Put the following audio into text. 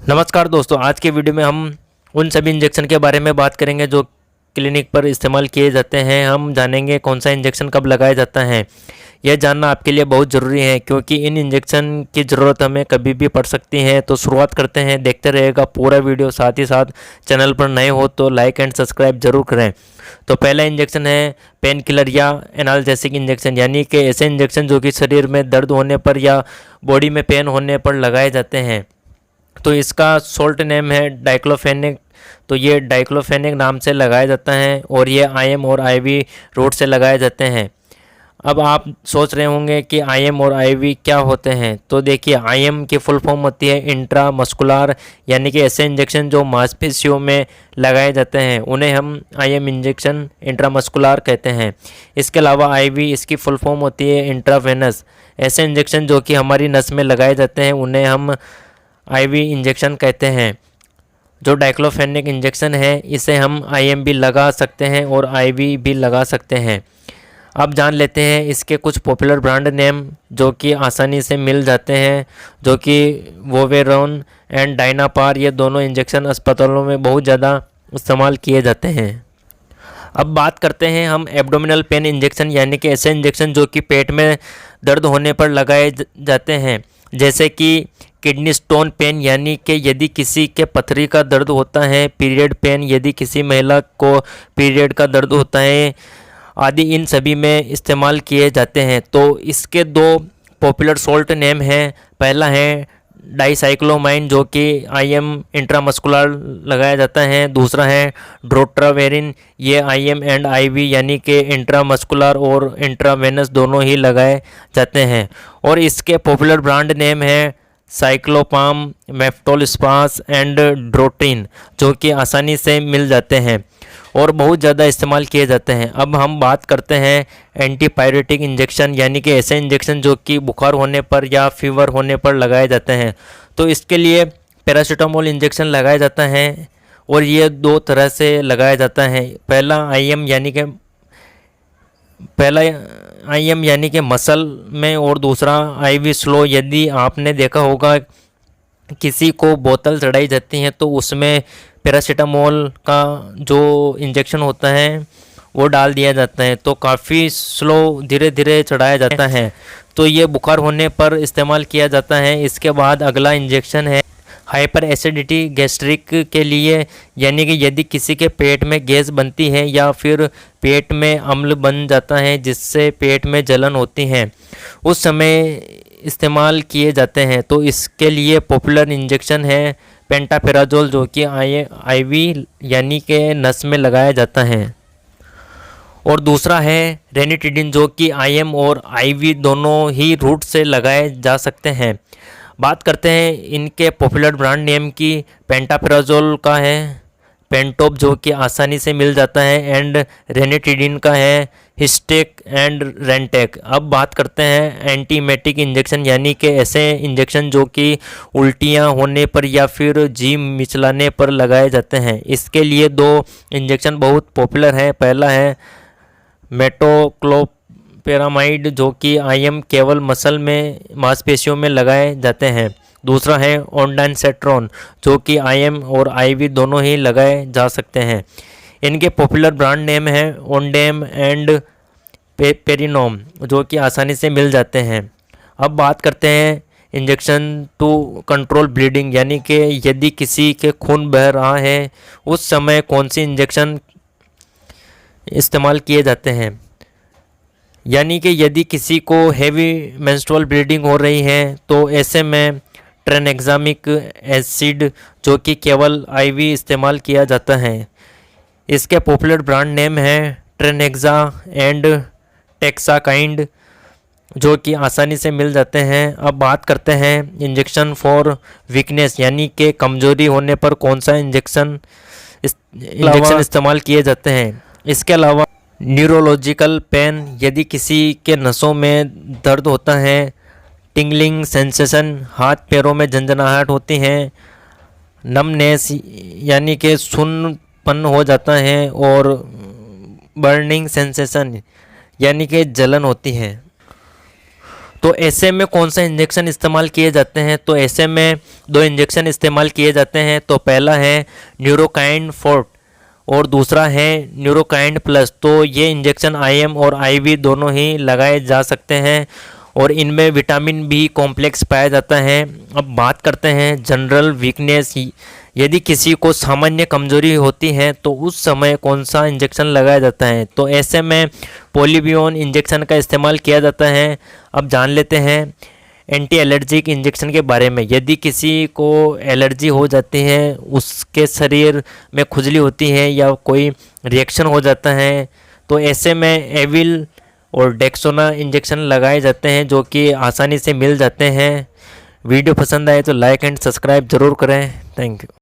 नमस्कार दोस्तों, आज के वीडियो में हम उन सभी इंजेक्शन के बारे में बात करेंगे जो क्लिनिक पर इस्तेमाल किए जाते हैं। हम जानेंगे कौन सा इंजेक्शन कब लगाया जाता है। यह जानना आपके लिए बहुत ज़रूरी है क्योंकि इन इंजेक्शन की ज़रूरत हमें कभी भी पड़ सकती है। तो शुरुआत करते हैं, देखते रहेगा पूरा वीडियो। साथ ही साथ चैनल पर नए हो तो लाइक एंड सब्सक्राइब जरूर करें। तो पहला इंजेक्शन है पेन किलर या एनाल्जेसिक इंजेक्शन, यानी कि ऐसे इंजेक्शन जो कि शरीर में दर्द होने पर या बॉडी में पेन होने पर लगाए जाते हैं। तो इसका शॉर्ट नेम है डाइक्लोफेनेक। तो ये डाइक्लोफेनेक नाम से लगाया जाता है और ये आईएम और आईवी रूट से लगाए जाते हैं। अब आप सोच रहे होंगे कि आईएम और आईवी क्या होते हैं। तो देखिए, आईएम की फुल फॉर्म होती है इंट्रामस्कुलर, यानी कि ऐसे इंजेक्शन जो मांसपेशियों में लगाए जाते हैं उन्हें हम आईएम इंजेक्शन इंट्रामस्कुलर कहते हैं। इसके अलावा आईवी, इसकी फुल फॉर्म होती है इंट्रावेनस। ऐसे इंजेक्शन जो कि हमारी नस में लगाए जाते हैं उन्हें हम आईवी इंजेक्शन कहते हैं। जो डाइक्लोफेनेक इंजेक्शन है इसे हम आईएम भी लगा सकते हैं और आईवी भी लगा सकते हैं। अब जान लेते हैं इसके कुछ पॉपुलर ब्रांड नेम जो कि आसानी से मिल जाते हैं, जो कि वोवेरोन एंड डायनापार। ये दोनों इंजेक्शन अस्पतालों में बहुत ज़्यादा इस्तेमाल किए जाते हैं। अब बात करते हैं हम एब्डोमिनल पेन इंजेक्शन, यानी कि ऐसे इंजेक्शन जो कि पेट में दर्द होने पर लगाए जाते हैं, जैसे कि किडनी स्टोन पेन, यानी कि यदि किसी के पथरी का दर्द होता है, पीरियड पेन यदि किसी महिला को पीरियड का दर्द होता है आदि, इन सभी में इस्तेमाल किए जाते हैं। तो इसके दो पॉपुलर सॉल्ट नेम हैं। पहला है डाइसाइक्लोमाइन जो कि आईएम इंट्रामस्कुलर लगाया जाता है। दूसरा है ड्रोट्रावेरिन, ये आईएम एंड आईवी यानी कि इंट्रामस्कुलर और इंट्रावेनस दोनों ही लगाए जाते हैं। और इसके पॉपुलर ब्रांड नेम है साइक्लोपाम, मेफ्टोल्स्पास एंड ड्रोटिन, जो कि आसानी से मिल जाते हैं और बहुत ज़्यादा इस्तेमाल किए जाते हैं। अब हम बात करते हैं एंटीपायरेटिक इंजेक्शन, यानी कि ऐसे इंजेक्शन जो कि बुखार होने पर या फीवर होने पर लगाए जाते हैं। तो इसके लिए पैरासीटामोल इंजेक्शन लगाया जाता है और ये दो तरह से लगाया जाता है। पहला आईएम यानी कि मसल में और दूसरा आईवी स्लो। यदि आपने देखा होगा किसी को बोतल चढ़ाई जाती है तो उसमें पैरासीटामोल का जो इंजेक्शन होता है वो डाल दिया जाता है, तो काफ़ी स्लो धीरे धीरे चढ़ाया जाता है। तो ये बुखार होने पर इस्तेमाल किया जाता है। इसके बाद अगला इंजेक्शन है हाइपर एसिडिटी गैस्ट्रिक के लिए, यानी कि यदि किसी के पेट में गैस बनती है या फिर पेट में अम्ल बन जाता है जिससे पेट में जलन होती है, उस समय इस्तेमाल किए जाते हैं। तो इसके लिए पॉपुलर इंजेक्शन है पेंटापेराजोल, जो कि आईवी यानी कि नस में लगाया जाता है। और दूसरा है रेनिटिडिन, जो कि आईएम और आईवी दोनों ही रूट से लगाए जा सकते हैं। बात करते हैं इनके पॉपुलर ब्रांड नेम की। पेंटापेराजोल का है पेंटोप, जो कि आसानी से मिल जाता है, एंड रेनिटिडिन का है हिस्टेक एंड रेंटेक। अब बात करते हैं एंटीमेटिक इंजेक्शन, यानी कि ऐसे इंजेक्शन जो कि उल्टियां होने पर या फिर जी मिचलाने पर लगाए जाते हैं। इसके लिए दो इंजेक्शन बहुत पॉपुलर हैं। पहला है मेटोक्लोपेरामाइड, जो कि आईएम केवल मसल में मांसपेशियों में लगाए जाते हैं। दूसरा है ओंडानसेट्रॉन, जो कि आईएम और आईवी दोनों ही लगाए जा सकते हैं। इनके पॉपुलर ब्रांड नेम है ओंडेम एंड पेरिनोम, जो कि आसानी से मिल जाते हैं। अब बात करते हैं इंजेक्शन टू कंट्रोल ब्लीडिंग, यानी कि यदि किसी के खून बह रहा है उस समय कौन सी इंजेक्शन इस्तेमाल किए जाते हैं। यानी कि यदि किसी को हेवी मेंस्ट्रुअल ब्लीडिंग हो रही है तो ऐसे में ट्रेनेक्सामिक एसिड, जो कि केवल आईवी इस्तेमाल किया जाता है। इसके पॉपुलर ब्रांड नेम है ट्रेनेक्सा एंड टेक्साकाइंड, जो कि आसानी से मिल जाते हैं। अब बात करते हैं इंजेक्शन फॉर वीकनेस, यानी कि कमजोरी होने पर कौन सा इंजेक्शन इस्तेमाल किए जाते हैं। इसके अलावा न्यूरोलॉजिकल पेन, यदि किसी के नसों में दर्द होता है, टिंगलिंग सेंसेशन, हाथ पैरों में झंझनाहट होती है, नमनेस यानी कि सुन्नपन हो जाता है, और बर्निंग सेंसेशन यानी कि जलन होती है। तो ऐसे में कौन सा इंजेक्शन इस्तेमाल किए जाते हैं? तो ऐसे में दो इंजेक्शन इस्तेमाल किए जाते हैं। तो पहला है न्यूरोकाइन फोर्ट और दूसरा है न्यूरोकाइन प्लस। तो ये इंजेक्शन IM और IV दोनों ही लगाए जा सकते हैं और इनमें विटामिन बी कॉम्प्लेक्स पाया जाता है। अब बात करते हैं जनरल वीकनेस। यदि किसी को सामान्य कमजोरी होती है तो उस समय कौन सा इंजेक्शन लगाया जाता है? तो ऐसे में पोलिवियन इंजेक्शन का इस्तेमाल किया जाता है। अब जान लेते हैं एंटी एलर्जिक इंजेक्शन के बारे में। यदि किसी को एलर्जी हो जाती है, उसके शरीर में खुजली होती है या कोई रिएक्शन हो जाता है, तो ऐसे में एविल और डेक्सोना इंजेक्शन लगाए जाते हैं जो कि आसानी से मिल जाते हैं। वीडियो पसंद आए तो लाइक एंड सब्सक्राइब ज़रूर करें। Thank you.